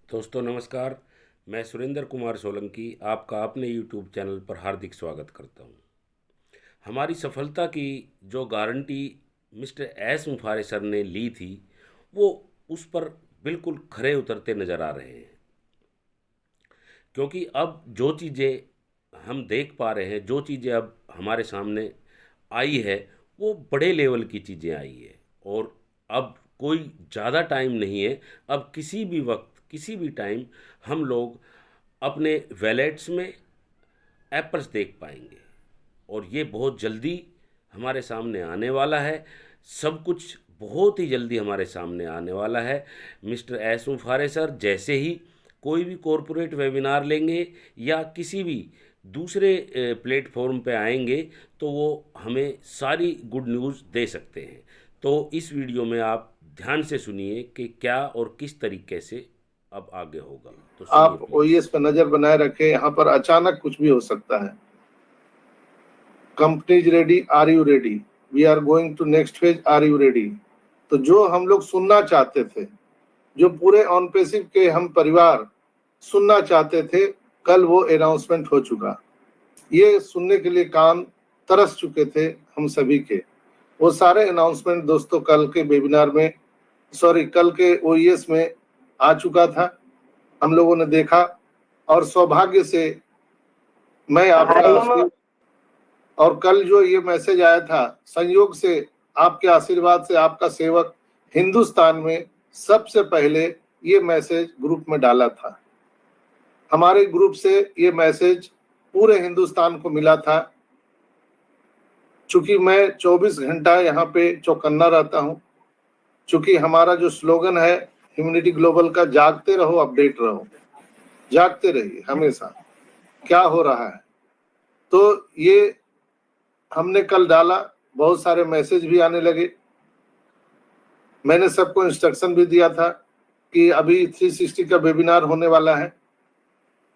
दोस्तों नमस्कार। मैं सुरेंद्र कुमार सोलंकी आपका अपने यूट्यूब चैनल पर हार्दिक स्वागत करता हूं। हमारी सफलता की जो गारंटी मिस्टर एस मुफारे सर ने ली थी, वो उस पर बिल्कुल खरे उतरते नज़र आ रहे हैं। क्योंकि अब जो चीज़ें हम देख पा रहे हैं, जो चीज़ें अब हमारे सामने आई है, वो बड़े लेवल की चीज़ें आई है। और अब कोई ज़्यादा टाइम नहीं है। अब किसी भी वक्त, किसी भी टाइम हम लोग अपने वैलेट्स में एप्पल्स देख पाएंगे। और ये बहुत जल्दी हमारे सामने आने वाला है। सब कुछ बहुत ही जल्दी हमारे सामने आने वाला है। मिस्टर एस मुफारे सर जैसे ही कोई भी कॉरपोरेट वेबिनार लेंगे या किसी भी दूसरे प्लेटफॉर्म पे आएंगे, तो वो हमें सारी गुड न्यूज़ दे सकते हैं। तो इस वीडियो में आप ध्यान से सुनिए कि क्या और किस तरीके से अब आगे होगा। तो सुनिए आप प्लीज। ओईएस पे नजर बनाए रखें, यहाँ पर अचानक कुछ भी हो सकता है। Companies ready, are you ready? We are going to next phase, are you ready? तो जो हम लोग सुनना चाहते थे, जो पूरे ऑन पैसिव के हम परिवार सुनना चाहते थे, कल वो अनाउंसमेंट हो चुका। ये सुनने के लिए कान तरस चुके थे हम सभी के। वो सारे अनाउंसमेंट दोस्तों कल के वेबिनार में, कल के ओईएस में आ चुका था, हम लोगों ने देखा। और सौभाग्य से मैं आपका, और कल जो ये मैसेज आया था, संयोग से आपके आशीर्वाद से आपका सेवक हिंदुस्तान में सबसे पहले ये मैसेज ग्रुप में डाला था। हमारे ग्रुप से ये मैसेज पूरे हिंदुस्तान को मिला था। चूंकि मैं 24 घंटा यहाँ पे चौकन्ना रहता हूँ, चूंकि हमारा जो स्लोगन है ह्यूमैनिटी ग्लोबल का, जागते रहो अपडेट रहो, जागते रहिए हमेशा क्या हो रहा है। तो ये हमने कल डाला, बहुत सारे मैसेज भी आने लगे। मैंने सबको इंस्ट्रक्शन भी दिया था कि अभी 360 का वेबिनार होने वाला है।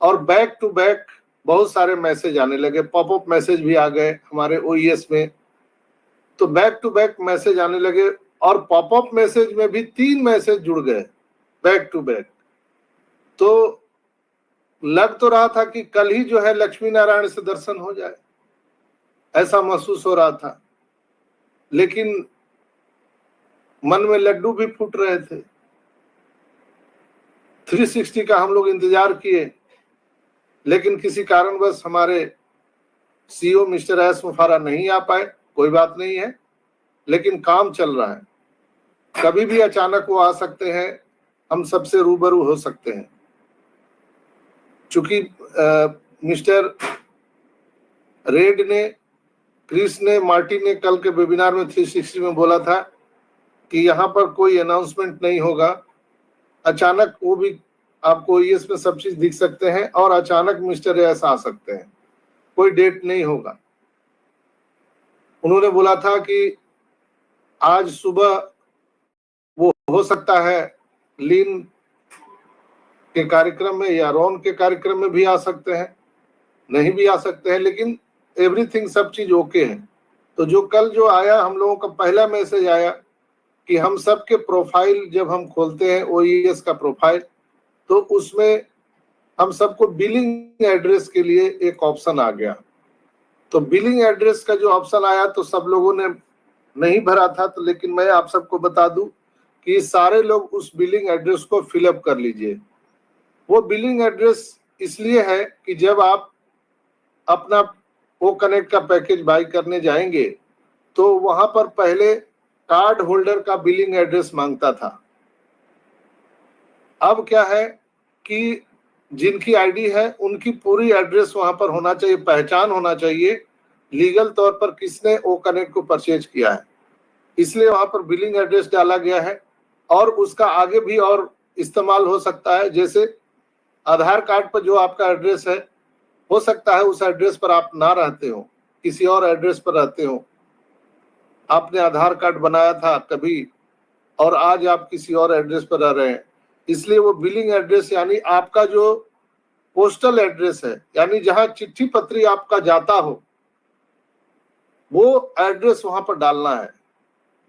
और बैक टू बैक बहुत सारे मैसेज आने लगे, पॉपअप मैसेज भी आ गए हमारे ओईएस में। तो बैक टू बैक मैसेज आने लगे, और पॉपअप मैसेज में भी 3 मैसेज जुड़ गए बैक टू बैक। तो लग तो रहा था कि कल ही जो है लक्ष्मी नारायण से दर्शन हो जाए, ऐसा महसूस हो रहा था। लेकिन मन में लड्डू भी फूट रहे थे। 360 का हम लोग इंतजार किए, लेकिन किसी कारणवश हमारे सीईओ मिस्टर एस मुफारा नहीं आ पाए। कोई बात नहीं है, लेकिन काम चल रहा है। कभी भी अचानक वो आ सकते हैं, हम सबसे रूबरू हो सकते हैं। चूंकि मिस्टर रेड ने, क्रिस ने, मार्टी ने कल के वेबिनार में 360 में बोला था कि यहाँ पर कोई अनाउंसमेंट नहीं होगा। अचानक वो भी आपको ओईएस में सब चीज दिख सकते हैं, और अचानक मिस्टर एस आ सकते हैं, कोई डेट नहीं होगा। उन्होंने बोला था कि आज सुबह वो हो सकता है लीन के कार्यक्रम में या रॉन के कार्यक्रम में भी आ सकते हैं, नहीं भी आ सकते हैं, लेकिन एवरीथिंग सब चीज ओके है। तो जो कल जो आया, हम लोगों का पहला मैसेज आया कि हम सबके प्रोफाइल जब हम खोलते हैं ओईएस का प्रोफाइल, तो उसमें हम सबको बिलिंग एड्रेस के लिए एक ऑप्शन आ गया। तो बिलिंग एड्रेस का जो ऑप्शन आया, तो सब लोगों ने नहीं भरा था, तो लेकिन मैं आप सबको बता दूं कि सारे लोग उस बिलिंग एड्रेस को फिलअप कर लीजिए। वो बिलिंग एड्रेस इसलिए है कि जब आप अपना ओ कनेक्ट का पैकेज बाई करने जाएंगे, तो वहां पर पहले कार्ड होल्डर का बिलिंग एड्रेस मांगता था। अब क्या है कि जिनकी आईडी है उनकी पूरी एड्रेस वहां पर होना चाहिए, पहचान होना चाहिए लीगल तौर पर किसने ओ कनेक्ट को परचेज किया है। इसलिए वहां पर बिलिंग एड्रेस डाला गया है। और उसका आगे भी और इस्तेमाल हो सकता है, जैसे आधार कार्ड पर जो आपका एड्रेस है, हो सकता है उस एड्रेस पर आप ना रहते हो, किसी और एड्रेस पर रहते हो। आपने आधार कार्ड बनाया था कभी, और आज आप किसी और एड्रेस पर रह रहे हैं। इसलिए वो बिलिंग एड्रेस यानी आपका जो पोस्टल एड्रेस है, यानी जहां चिट्ठी पत्री आपका जाता हो, वो एड्रेस वहां पर डालना है।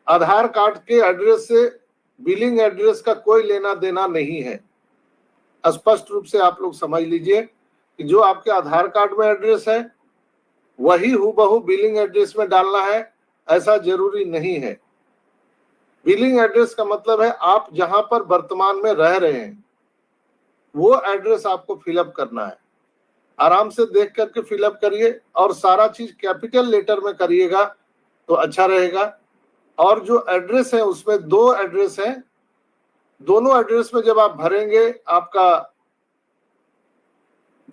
आधार कार्ड के एड्रेस से बिलिंग एड्रेस का कोई लेना देना नहीं है। स्पष्ट रूप से आप लोग समझ लीजिए कि जो आपके आधार कार्ड में एड्रेस है वही हूबहू बिलिंग एड्रेस में डालना है, ऐसा जरूरी नहीं है। बिलिंग एड्रेस का मतलब है आप जहां पर वर्तमान में रह रहे हैं वो एड्रेस आपको फिलअप करना है। आराम से देख करके फिलअप करिए और सारा चीज कैपिटल लेटर में करिएगा तो अच्छा रहेगा। और जो एड्रेस है उसमें 2 एड्रेस हैं, दोनों एड्रेस में जब आप भरेंगे आपका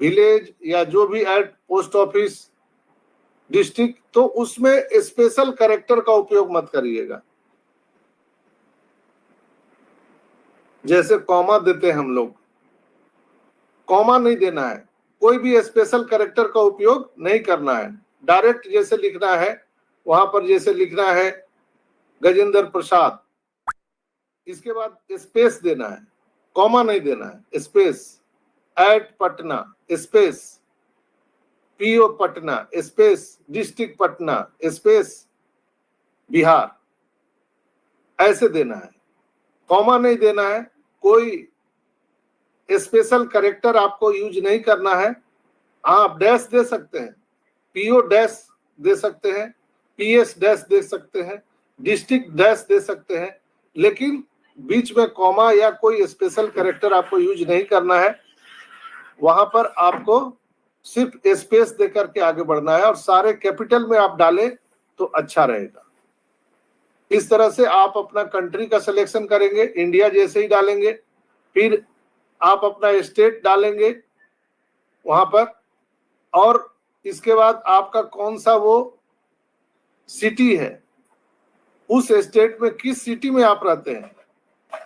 विलेज या जो भी एड पोस्ट ऑफिस डिस्ट्रिक्ट, तो उसमें स्पेशल कैरेक्टर का उपयोग मत करिएगा। जैसे कॉमा देते हैं हम लोग, कॉमा नहीं देना है, कोई भी स्पेशल कैरेक्टर का उपयोग नहीं करना है। डायरेक्ट जैसे लिखना है वहां पर जैसे लिखना है गजेंद्र प्रसाद, इसके बाद स्पेस देना है, कॉमा नहीं देना है। Space at Patna, space PO Patna, space district Patna, space Bihar, ऐसे देना है। कॉमा नहीं देना है, कोई स्पेशल कैरेक्टर आपको यूज नहीं करना है। आप डैश दे सकते हैं, पीओ डैश दे सकते हैं, पीएस डैश दे सकते हैं, डिस्ट्रिक्ट डैश दे सकते हैं, लेकिन बीच में कॉमा या कोई स्पेशल कैरेक्टर आपको यूज नहीं करना है। वहां पर आपको सिर्फ स्पेस देकर के आगे बढ़ना है और सारे कैपिटल में आप डालें तो अच्छा रहेगा। इस तरह से आप अपना कंट्री का सिलेक्शन करेंगे, इंडिया जैसे ही डालेंगे, फिर आप अपना स्टेट डालेंगे वहां पर, और इसके बाद आपका कौन सा वो सिटी है, उस स्टेट में किस सिटी में आप रहते हैं।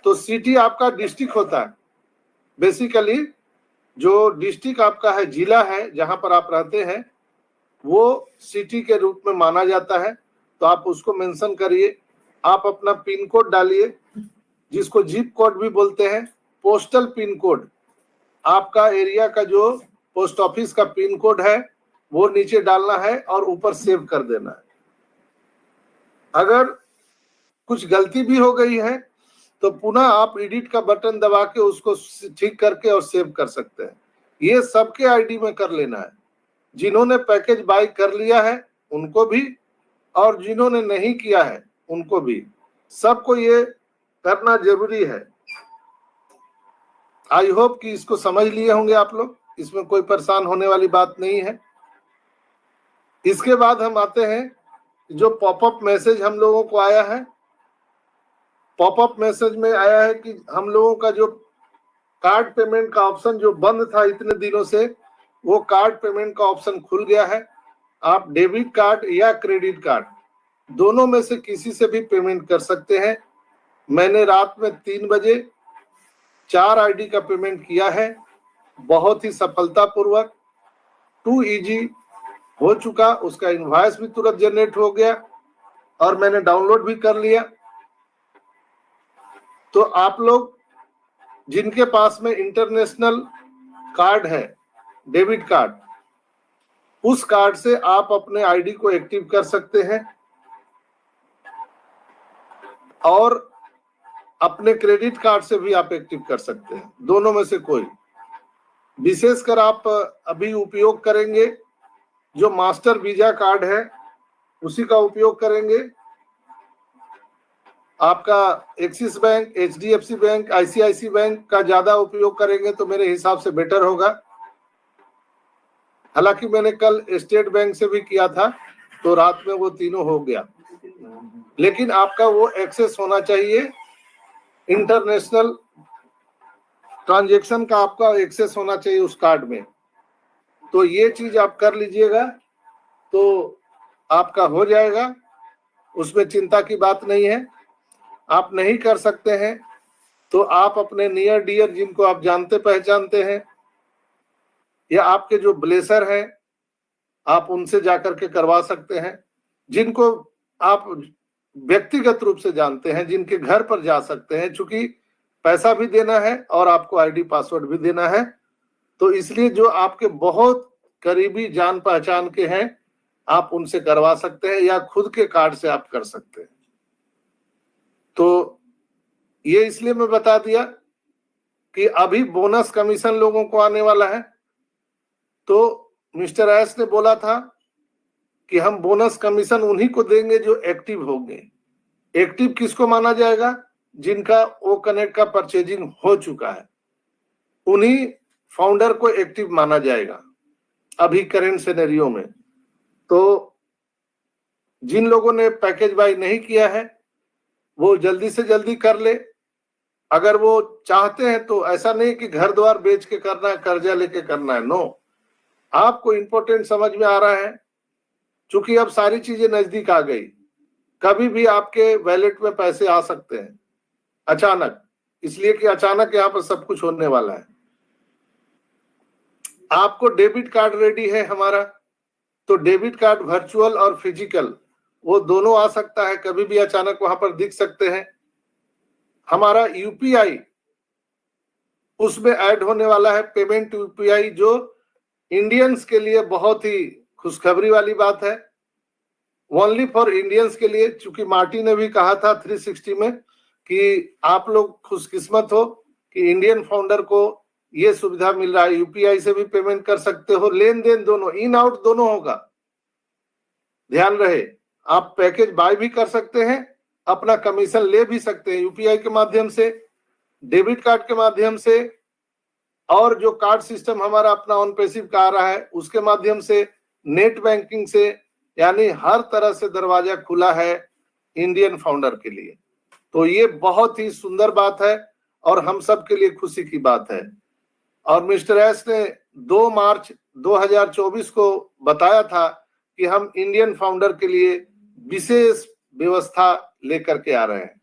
तो सिटी आपका डिस्ट्रिक्ट होता है। बेसिकली जो डिस्ट्रिक्ट आपका है, जिला है जहां पर आप रहते हैं, वो सिटी के रूप में माना जाता है। तो आप उसको मेंशन करिए। आप अपना पिन कोड डालिए, जिसको जिप कोड भी बोलते हैं, पोस्टल पिन कोड। आपका एरिया का जो पोस्ट ऑफिस का पिन कोड है वो नीचे डालना है और ऊपर सेव कर देना है। अगर कुछ गलती भी हो गई है तो पुनः आप एडिट का बटन दबा के उसको ठीक करके और सेव कर सकते हैं। ये सबके आईडी में कर लेना है, जिन्होंने पैकेज बाय कर लिया है उनको भी और जिन्होंने नहीं किया है उनको भी, सबको ये करना जरूरी है। आई होप कि इसको समझ लिए होंगे आप लोग, इसमें कोई परेशान होने वाली बात नहीं है। इसके बाद हम आते हैं जो पॉपअप मैसेज हम लोगों को आया है। पॉपअप मैसेज में आया है कि हम लोगों का जो कार्ड पेमेंट का ऑप्शन जो बंद था इतने दिनों से, वो कार्ड पेमेंट का ऑप्शन खुल गया है। आप डेबिट कार्ड या क्रेडिट कार्ड दोनों में से किसी से भी पेमेंट कर सकते हैं। मैंने रात में 3 बजे 4 आईडी का पेमेंट किया है, बहुत ही सफलतापूर्वक। 2 इजी हो चुका, उसका इनवॉइस भी तुरंत जनरेट हो गया और मैंने डाउनलोड भी कर लिया। तो आप लोग जिनके पास में इंटरनेशनल कार्ड है, डेबिट कार्ड, उस कार्ड से आप अपने आईडी को एक्टिव कर सकते हैं और अपने क्रेडिट कार्ड से भी आप एक्टिव कर सकते हैं, दोनों में से कोई। विशेषकर आप अभी उपयोग करेंगे जो मास्टर वीजा कार्ड है उसी का उपयोग करेंगे। आपका Axis bank, HDFC bank, ICICI bank का ज्यादा उपयोग करेंगे तो मेरे हिसाब से बेटर होगा। हालांकि मैंने कल स्टेट बैंक से भी किया था तो रात में वो तीनों हो गया, लेकिन आपका वो एक्सेस होना चाहिए, इंटरनेशनल ट्रांजैक्शन का आपका एक्सेस होना चाहिए उस कार्ड में। तो ये चीज आप कर लीजिएगा तो आपका हो जाएगा, उसमें चिंता की बात नहीं है। आप नहीं कर सकते हैं तो आप अपने नियर डियर जिनको आप जानते पहचानते हैं या आपके जो ब्लेसर हैं आप उनसे जाकर के करवा सकते हैं। जिनको आप व्यक्तिगत रूप से जानते हैं, जिनके घर पर जा सकते हैं, चूंकि पैसा भी देना है और आपको आईडी पासवर्ड भी देना है, तो इसलिए जो आपके बहुत करीबी जान पहचान के हैं आप उनसे करवा सकते हैं या खुद के कार्ड से आप कर सकते हैं। तो ये इसलिए मैं बता दिया कि अभी बोनस कमीशन लोगों को आने वाला है, तो मिस्टर एस ने बोला था कि हम बोनस कमीशन उन्हीं को देंगे जो एक्टिव होंगे। एक्टिव किसको माना जाएगा? जिनका ओ कनेक्ट का परचेजिंग हो चुका है, उन्हीं फाउंडर को एक्टिव माना जाएगा अभी करेंट सिनेरियो में। तो जिन लोगों ने पैकेज बाय नहीं किया है वो जल्दी से जल्दी कर ले। अगर वो चाहते हैं तो ऐसा नहीं कि घर द्वार बेच के करना है, कर्जा लेके करना है, नो। आपको इंपॉर्टेंट समझ में आ रहा है, क्योंकि अब सारी चीजें नजदीक आ गई, कभी भी आपके वैलेट में पैसे आ सकते हैं अचानक, इसलिए कि अचानक यहाँ पर सब कुछ होने वाला है। आपको डेबिट कार्ड रेडी है हमारा, तो डेबिट कार्ड वर्चुअल और फिजिकल वो दोनों आ सकता है, कभी भी अचानक वहां पर दिख सकते हैं। हमारा यूपीआई उसमें ऐड होने वाला है, पेमेंट यूपीआई, जो इंडियंस के लिए बहुत ही खुशखबरी वाली बात है, ओनली फॉर इंडियंस के लिए। चूंकि मार्टी ने भी कहा था 360 में कि आप लोग खुशकिस्मत हो कि इंडियन फाउंडर को ये सुविधा मिल रहा है, यूपीआई से भी पेमेंट कर सकते हो, लेन देन दोनों, इन आउट दोनों होगा। ध्यान रहे, आप पैकेज बाय भी कर सकते हैं, अपना कमीशन ले भी सकते हैं यूपीआई के माध्यम से, डेबिट कार्ड के माध्यम से, और जो कार्ड सिस्टम हमारा अपना ऑन पैसिव का आ रहा है उसके माध्यम से, नेट बैंकिंग से, यानी हर तरह से दरवाजा खुला है इंडियन फाउंडर के लिए। तो ये बहुत ही सुंदर बात है और हम सब के लिए खुशी की बात है। और मिस्टर एस ने 2 मार्च 2024 को बताया था कि हम इंडियन फाउंडर के लिए विशेष व्यवस्था लेकर के आ रहे हैं,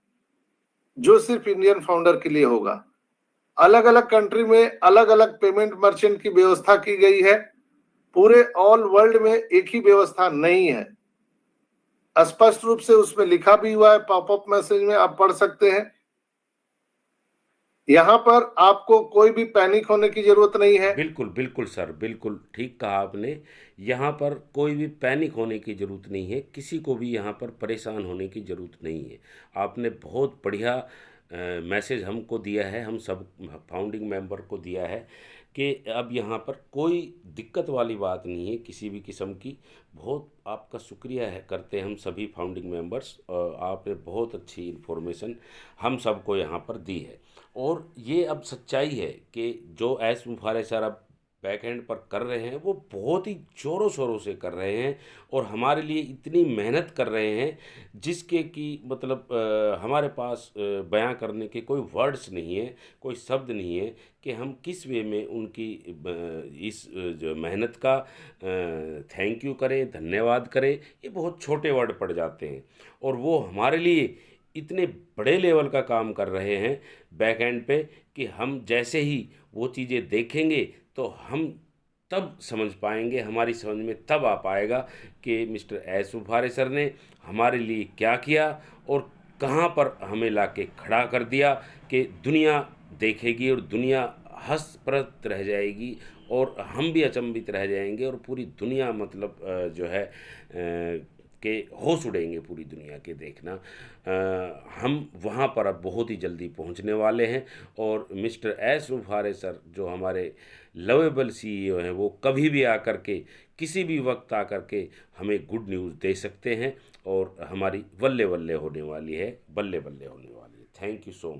जो सिर्फ इंडियन फाउंडर के लिए होगा। अलग अलग कंट्री में अलग अलग पेमेंट मर्चेंट की व्यवस्था की गई है, पूरे ऑल वर्ल्ड में एक ही व्यवस्था नहीं है। स्पष्ट रूप से उसमें लिखा भी हुआ है, पॉपअप मैसेज में आप पढ़ सकते हैं। यहाँ पर आपको कोई भी पैनिक होने की जरूरत नहीं है। बिल्कुल बिल्कुल सर, बिल्कुल ठीक कहा आपने। यहाँ पर कोई भी पैनिक होने की ज़रूरत नहीं है, किसी को भी यहाँ पर परेशान होने की ज़रूरत नहीं है। आपने बहुत बढ़िया मैसेज हमको दिया है, हम सब फाउंडिंग मेंबर को दिया है कि अब यहाँ पर कोई दिक्कत वाली बात नहीं है किसी भी किस्म की। बहुत आपका शुक्रिया है करते हैं हम सभी फाउंडिंग मेंबर्स, आपने बहुत अच्छी इन्फॉर्मेशन हम सबको यहाँ पर दी है। और ये अब सच्चाई है कि जो एस मुफारे सर अब बैक एंड पर कर रहे हैं वो बहुत ही ज़ोरों शोरों से कर रहे हैं और हमारे लिए इतनी मेहनत कर रहे हैं जिसके कि मतलब हमारे पास बयां करने के कोई वर्ड्स नहीं है, कोई शब्द नहीं है कि हम किस वे में उनकी इस जो मेहनत का थैंक यू करें, धन्यवाद करें। ये बहुत छोटे वर्ड पड़ जाते हैं और वो हमारे लिए इतने बड़े लेवल का काम कर रहे हैं बैक एंड पे कि हम जैसे ही वो चीज़ें देखेंगे तो हम तब समझ पाएंगे, हमारी समझ में तब आ पाएगा कि मिस्टर एस मुफारे सर ने हमारे लिए क्या किया और कहाँ पर हमें लाके खड़ा कर दिया कि दुनिया देखेगी और दुनिया हंसप्रद रह जाएगी और हम भी अचंभित रह जाएंगे और पूरी दुनिया मतलब जो है के होश उड़ेंगे पूरी दुनिया के देखना। हम वहाँ पर अब बहुत ही जल्दी पहुँचने वाले हैं और मिस्टर एस मुफारे सर जो हमारे लवेबल सीईओ हैं वो कभी भी आकर के किसी भी वक्त आकर के हमें गुड न्यूज़ दे सकते हैं और हमारी बल्ले बल्ले होने वाली है, बल्ले बल्ले होने वाली है। Thank you so much.